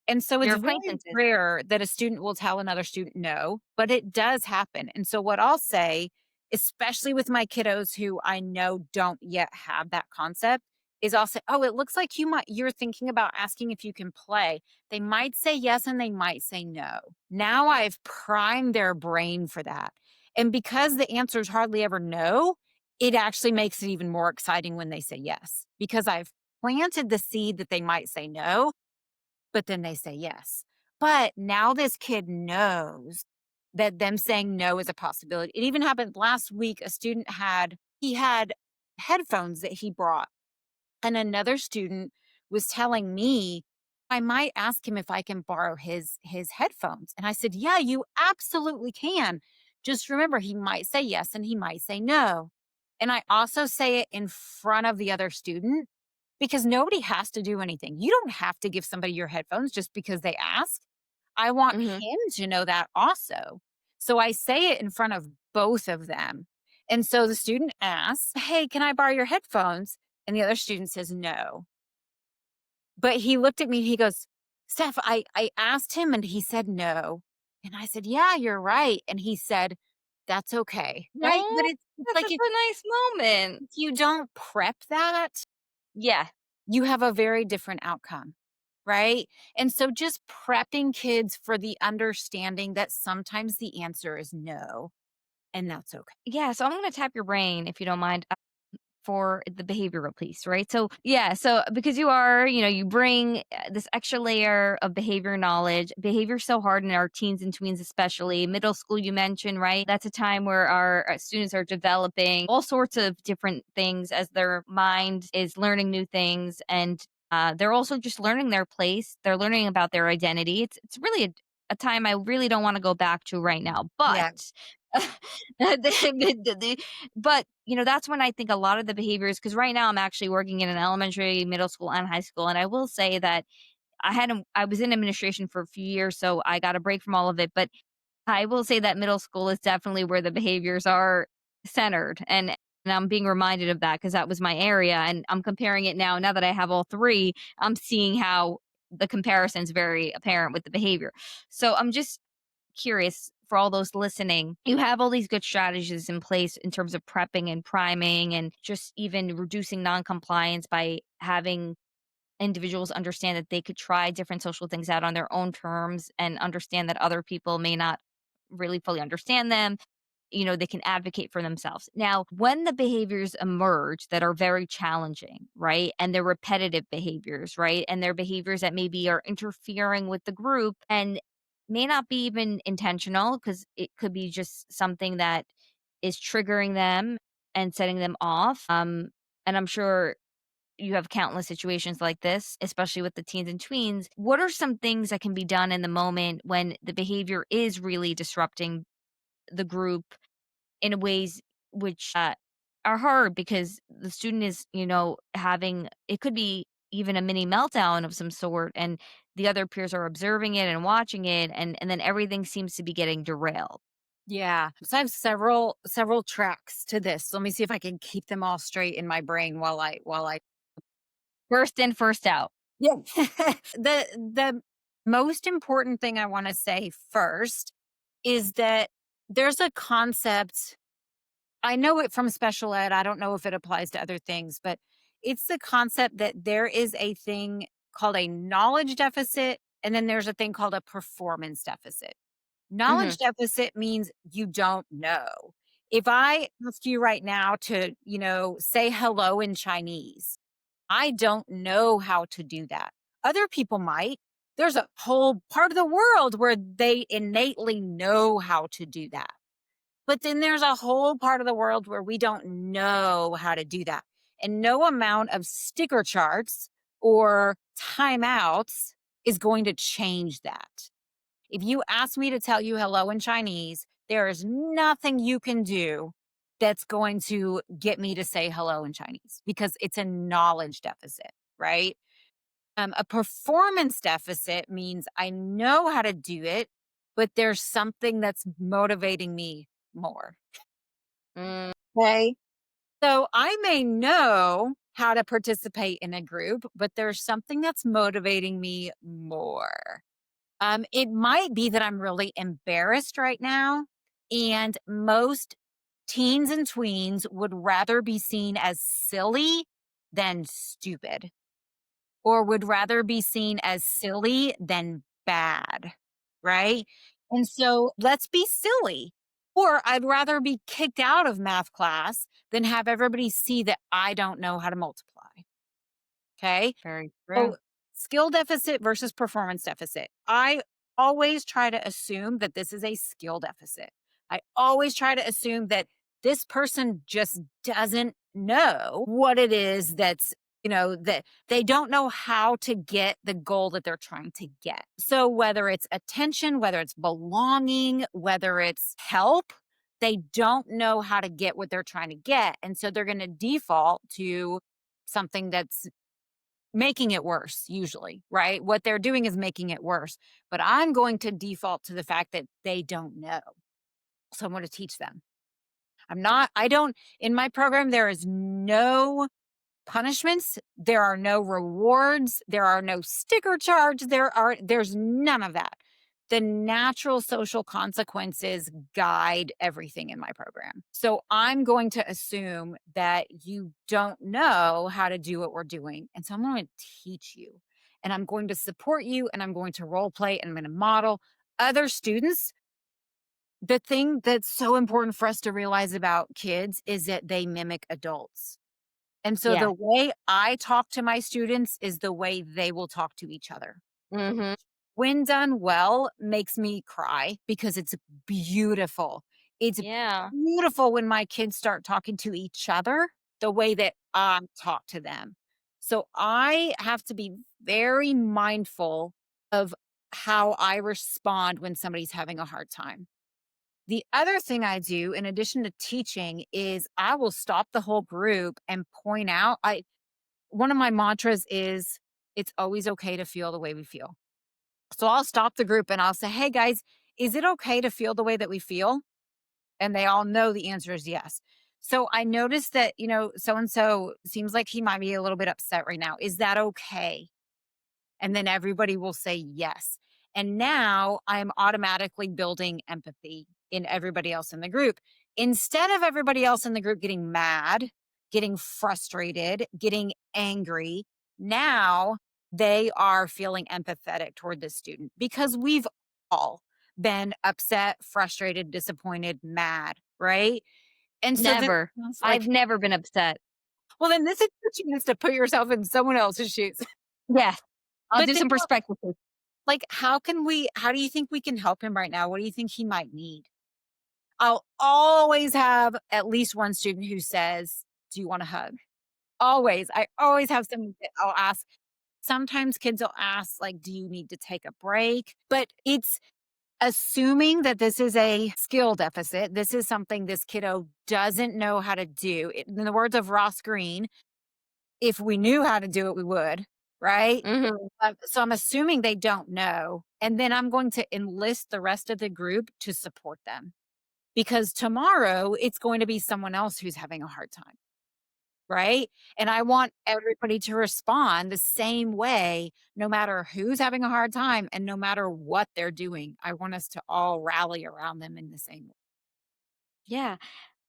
And so Your it's very acquaintances. rare that a student will tell another student no, but it does happen. And so what I'll say, especially with my kiddos who I know don't yet have that concept, is I'll say, "Oh, it looks like you're thinking about asking if you can play." They might say yes and they might say no. Now I've primed their brain for that. And because the answer is hardly ever no, it actually makes it even more exciting when they say yes, because I've planted the seed that they might say no, but then they say yes. But now this kid knows that them saying no is a possibility. It even happened last week. A student had headphones that he brought, and another student was telling me I might ask him if I can borrow his headphones. And I said, "Yeah, you absolutely can. Just remember he might say yes and he might say no." And I also say it in front of the other student because nobody has to do anything. You don't have to give somebody your headphones just because they ask. I want Mhm. him to know that also. So I say it in front of both of them. And so the student asks, "Hey, can I borrow your headphones?" And the other student says no. But he looked at me and he goes, "Steph, I asked him and he said no." And I said, "Yeah, you're right." And he said, "That's okay." Right? But Oh, it's that's like such a nice moment. if you don't prep that, Yeah. you have a very different outcome. Right? And so just prepping kids for the understanding that sometimes the answer is no, and that's okay. Yeah, so I'm gonna tap your brain if you don't mind. For the behavioral piece, right? So, yeah, so because you bring this extra layer of behavior knowledge. Behavior's so hard in our teens and tweens, especially middle school, you mentioned, right? That's a time where our students are developing all sorts of different things as their mind is learning new things. And they're also just learning their place. They're learning about their identity. It's really a time I really don't want to go back to right now. But Yeah. but, that's when I think a lot of the behaviors, because right now I'm actually working in an elementary, middle school, and high school, and I will say that I was in administration for a few years, so I got a break from all of it, but I will say that middle school is definitely where the behaviors are centered, and I'm being reminded of that because that was my area, and I'm comparing it now that I have all 3, I'm seeing how the comparison's very apparent with the behavior. So I'm just curious for all those listening, you have all these good strategies in place in terms of prepping and priming and just even reducing non-compliance by having individuals understand that they could try different social things out on their own terms and understand that other people may not really fully understand them. They can advocate for themselves. Now, when the behaviors emerge that are very challenging, right? And they're repetitive behaviors, right? And they're behaviors that maybe are interfering with the group and may not be even intentional because it could be just something that is triggering them and setting them off. And I'm sure you have countless situations like this, especially with the teens and tweens. What are some things that can be done in the moment when the behavior is really disrupting the group in ways which are hard because the student is, having it could be even a mini meltdown of some sort, and the other peers are observing it and watching it, and then everything seems to be getting derailed. Yeah. So I have several tracks to this. Let me see if I can keep them all straight in my brain while I First in, first out. Yeah. The most important thing I want to say first is that there's a concept. I know it from special ed. I don't know if it applies to other things, but it's the concept that there is a thing called a knowledge deficit, and then there's a thing called a performance deficit. Mhm. Knowledge deficit means you don't know. If I ask you right now to, say hello in Chinese, I don't know how to do that. Other people might. There's a whole part of the world where they innately know how to do that. But then there's a whole part of the world where we don't know how to do that. And no amount of sticker charts or timeouts is going to change that. If you ask me to tell you hello in Chinese, there is nothing you can do that's going to get me to say hello in Chinese because it's a knowledge deficit, right? A performance deficit means I know how to do it, but there's something that's motivating me more. Mm. Okay. So I may know how to participate in a group, but there's something that's motivating me more. It might be that I'm really embarrassed right now, and most teens and tweens would rather be seen as silly than stupid, or would rather be seen as silly than bad, right? And so let's be silly. Or I'd rather be kicked out of math class than have everybody see that I don't know how to multiply. Okay. Very So, true. skill deficit versus performance deficit. I always try to assume that this is a skill deficit. I always try to assume that this person just doesn't know what it is that they don't know how to get the goal that they're trying to get. So, whether it's attention, whether it's belonging, whether it's help, they don't know how to get what they're trying to get. And so they're going to default to something that's making it worse usually, right? What they're doing is making it worse. But I'm going to default to the fact that they don't know. So I'm going to teach them. I don't, in my program, there is no punishments. There are no rewards. There are no sticker charts. There's none of that. The natural social consequences guide everything in my program. So I'm going to assume that you don't know how to do what we're doing. And so I'm going to teach you and I'm going to support you and I'm going to role play and I'm going to model other students. The thing that's so important for us to realize about kids is that they mimic adults. And so Yeah. the way I talk to my students is the way they will talk to each other. Mhm. When done well, makes me cry because it's beautiful. It's Yeah. beautiful when my kids start talking to each other the way that I talk to them. So I have to be very mindful of how I respond when somebody's having a hard time. The other thing I do in addition to teaching is I will stop the whole group and point out I one of my mantras is it's always okay to feel the way we feel. So I'll stop the group and I'll say, "Hey guys, is it okay to feel the way that we feel?" And they all know the answer is yes. So I noticed that, so and so seems like he might be a little bit upset right now. Is that okay? And then everybody will say yes. And now I'm automatically building empathy in everybody else in the group. Instead of everybody else in the group getting mad, getting frustrated, getting angry, now they are feeling empathetic toward this student because we've all been upset, frustrated, disappointed, mad, right? And so then Never. it's I've like, never been upset. well, then this is your chance to put yourself in someone else's shoes. Yeah. I'll But do then some perspective. like, how do you think we can help him right now? What do you think he might need? I'll always have at least one student who says, "Do you want a hug?" Always. I always have someone that I'll ask. Sometimes kids will ask, like, "Do you need to take a break?" But it's assuming that this is a skill deficit. This is something this kiddo doesn't know how to do. In the words of Ross Green, if we knew how to do it, we would, right? Mhm. So I'm assuming they don't know. And then I'm going to enlist the rest of the group to support them because tomorrow it's going to be someone else who's having a hard time. right? And I want everybody to respond the same way, no matter who's having a hard time and no matter what they're doing. I want us to all rally around them in the same way. Yeah.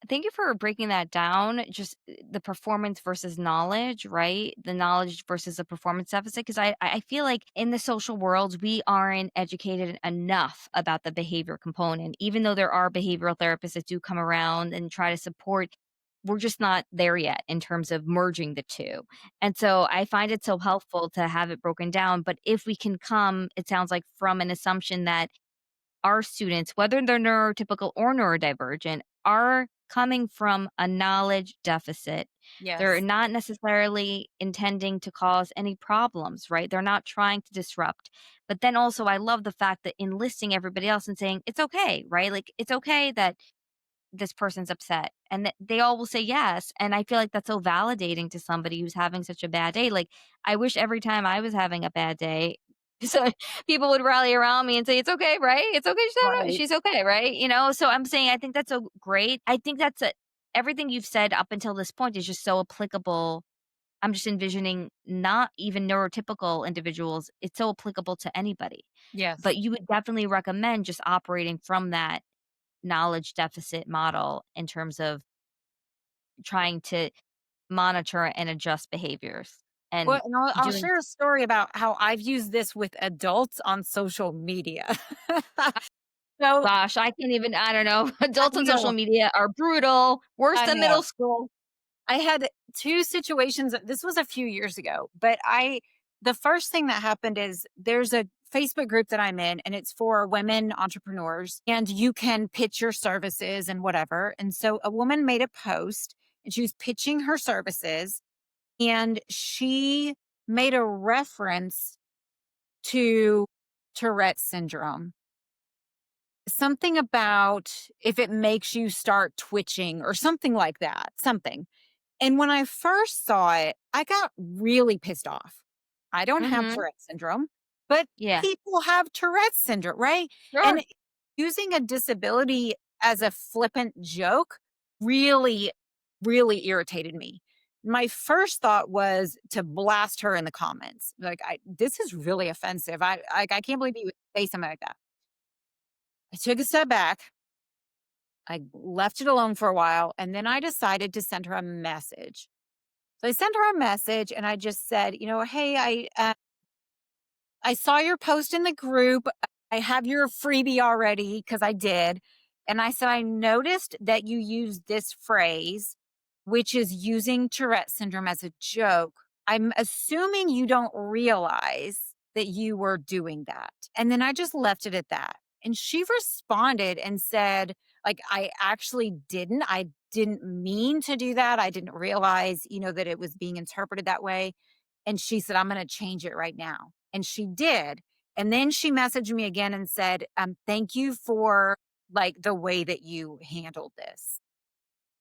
Thank you for breaking that down. Just the performance versus knowledge, right? The knowledge versus a performance deficit. Because I feel like in the social world, we aren't educated enough about the behavior component. Even though there are behavioral therapists that do come around and try to support, we're just not there yet in terms of merging the two. And so I find it so helpful to have it broken down. But if we can come, it sounds like from an assumption that our students, whether they're neurotypical or neurodivergent, are coming from a knowledge deficit. They're Yes. not necessarily intending to cause any problems, right? They're not trying to disrupt. But then also, I love the fact that enlisting everybody else and saying, it's okay, right? Like, it's okay that this person's upset and they all will say yes, and I feel like that's so validating to somebody who's having such a bad day. Like, I wish every time I was having a bad day so people would rally around me and say, it's okay, right? It's okay, Right. she's okay, right? So I'm saying I think that's so great. I think everything you've said up until this point is just so applicable. I'm just envisioning not even neurotypical individuals, it's so applicable to anybody. Yes. But you would definitely recommend just operating from that knowledge deficit model in terms of trying to monitor and adjust behaviors Well, and and I'll doing share a story about how I've used this with adults on social media. So gosh, I can't even I don't know. I Adults on social know, media are brutal, worse I than middle know. school. I had 2 situations. This was a few years ago, but the first thing that happened is there's a Facebook group that I'm in, and it's for women entrepreneurs, and you can pitch your services and whatever. And so a woman made a post, and she was pitching her services, and she made a reference to Tourette's syndrome. Something about if it makes you start twitching or something like that, something. And when I first saw it, I got really pissed off. I don't have Mhm. Tourette's syndrome, but Yeah. people have Tourette's syndrome, right? Sure. And using a disability as a flippant joke really, really irritated me. My first thought was to blast her in the comments. Like, this is really offensive. I can't believe you would say something like that. I took a step back. I left it alone for a while, and then I decided to send her a message. So I sent her a message and I just said, hey, I saw your post in the group. I have your freebie already because I did. And I said, I noticed that you used this phrase, which is using Tourette syndrome as a joke. I'm assuming you don't realize that you were doing that. And then I just left it at that. And she responded and said, like, I actually didn't. I didn't mean to do that. I didn't realize, that it was being interpreted that way. And she said, I'm going to change it right now. And she did. And then she messaged me again and said, thank you for like the way that you handled this.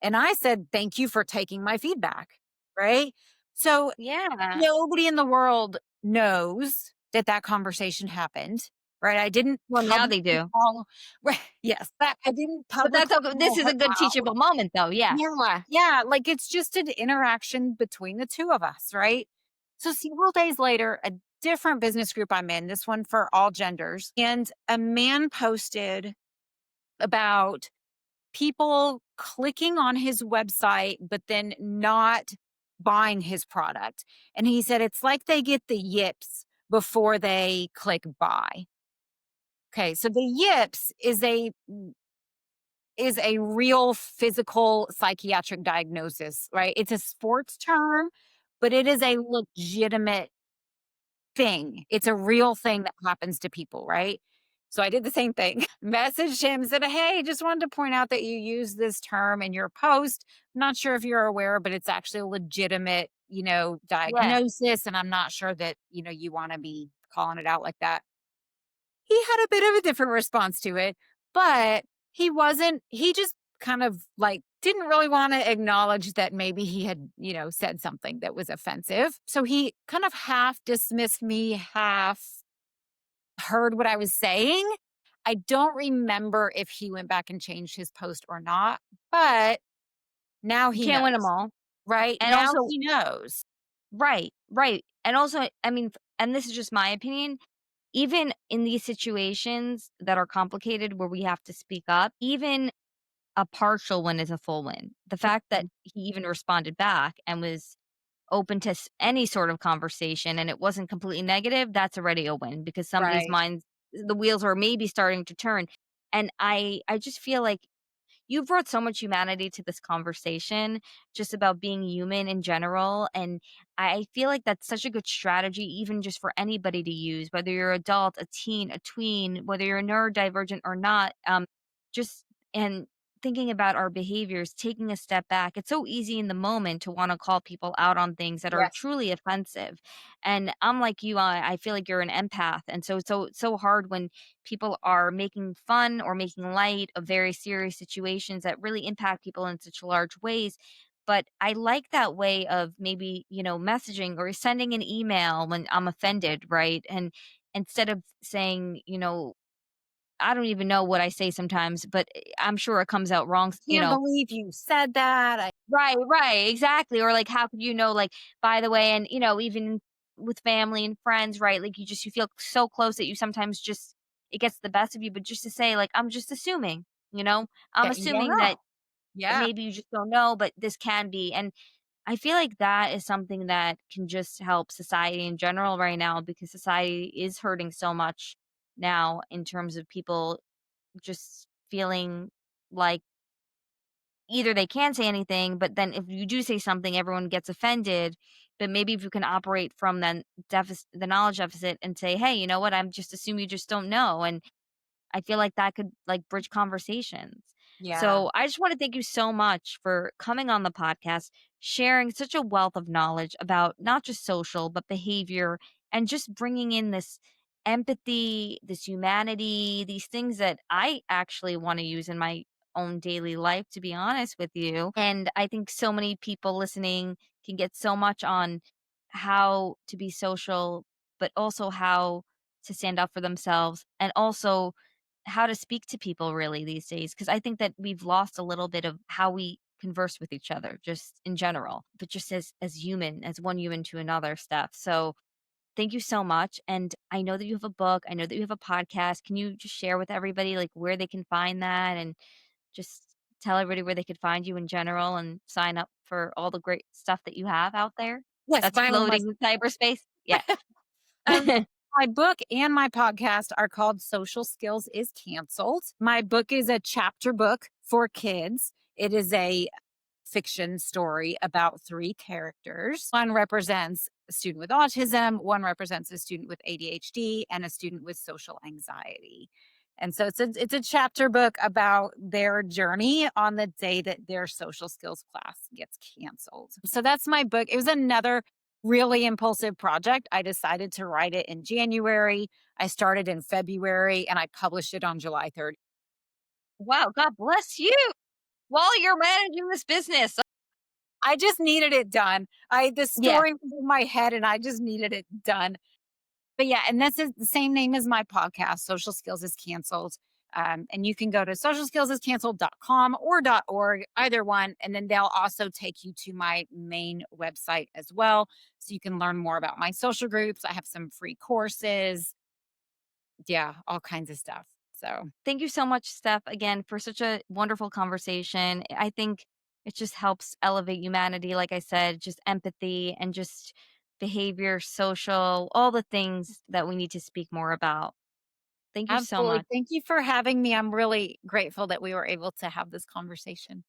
And I said, thank you for taking my feedback. Right. So Yeah. nobody in the world knows that that conversation happened. Right. I didn't Well, now they publicly do. call. Right. Yes. I didn't But that's publicly okay. This call is her a good out. teachable moment though. Yeah. Yeah, yeah, like, it's just an interaction between the 2 of us, right? So several days later, a different business group I'm in, this one for all genders, and a man posted about people clicking on his website, but then not buying his product, and he said, "It's like they get the yips before they click buy." Okay, so the yips is a real physical psychiatric diagnosis, right? It's a sports term, but it is a legitimate thing. It's a real thing that happens to people, right? So I did the same thing. Messaged him, said, "Hey, just wanted to point out that you use this term in your post. I'm not sure if you're aware, but it's actually a legitimate, Yeah. diagnosis. And I'm not sure that, you want to be calling it out like that." He had a bit of a different response to it, but he just kind of like didn't really want to acknowledge that maybe he had, said something that was offensive. So he kind of half dismissed me, half heard what I was saying. I don't remember if he went back and changed his post or not, but now You he can't win them knows. all. Right, And now also he knows. right, right. And also, I mean, and this is just my opinion, even in these situations that are complicated where we have to speak up, even a partial win is a full win. The fact that Mhm. he even responded back and was open to any sort of conversation and it wasn't completely negative, that's already a win because somebody's Right. minds, the wheels are maybe starting to turn. And I just feel like you brought so much humanity to this conversation just about being human in general, and I feel like that's such a good strategy even just for anybody to use, whether you're adult, a teen, a tween, whether you're neurodivergent or not. Just and thinking about our behaviors, taking a step back. It's so easy in the moment to want to call people out on things that are Yes. truly offensive. And I'm like you, I feel like you're an empath, and so hard when people are making fun or making light of very serious situations that really impact people in such large ways. But I like that way of maybe, messaging or sending an email when I'm offended, right? And instead of saying, I don't even know what I say sometimes, but I'm sure it comes out wrong, Can't believe you said that. Right, right, exactly, or, like, how could you know, like, by the way, and, even with family and friends, right, like, you feel so close that you sometimes just it gets the best of you, but just to say, like, "I'm just assuming," you know? "I'm Yeah, assuming that yeah, maybe you just don't know, but this can be," and I feel like that is something that can just help society in general right now because society is hurting so much now in terms of people just feeling like either they can't say anything, but then if you do say something, everyone gets offended. But maybe if you can operate from the knowledge deficit and say, "Hey, you know what? I'm just assume you just don't know," and I feel like that could like bridge conversations. yeah. So I just want to thank you so much for coming on the podcast, sharing such a wealth of knowledge about not just social, but behavior, and just bringing in this empathy, this humanity, these things that I actually want to use in my own daily life, to be honest with you. And I think so many people listening can get so much on how to be social, but also how to stand up for themselves and also how to speak to people really these days because I think that we've lost a little bit of how we converse with each other just in general, but just as human, as one human to another stuff. So thank you so much. And I know that you have a book. I know that you have a podcast. Can you just share with everybody like where they can find that and just tell everybody where they could find you in general and sign up for all the great stuff that you have out there Yes, that's by all floating in cyberspace? Yeah. Um, my book and my podcast are called Social Skills is Canceled. My book is a chapter book for kids. It is a fiction story about three characters. One represents a student with autism, one represents a student with ADHD, and a student with social anxiety. And so it's a chapter book about their journey on the day that their social skills class gets canceled. So that's my book. It was another really impulsive project. I decided to write it in January. I started in February and I published it on July 30th. Wow, God bless you while you're managing this business. I just needed it done. The Yeah. story was in my head and I just needed it done. But yeah, and this is the same name as my podcast, Social Skills is Canceled. And you can go to socialskillsiscanceled.com or .org, either one. And then they'll also take you to my main website as well. So you can learn more about my social groups. I have some free courses. Yeah, all kinds of stuff. So Thank you so much, Steph, again, for such a wonderful conversation. I think it just helps elevate humanity, like I said, just empathy and just behavior, social, all the things that we need to speak more about. Thank you so absolutely. much. Thank you for having me. I'm really grateful that we were able to have this conversation.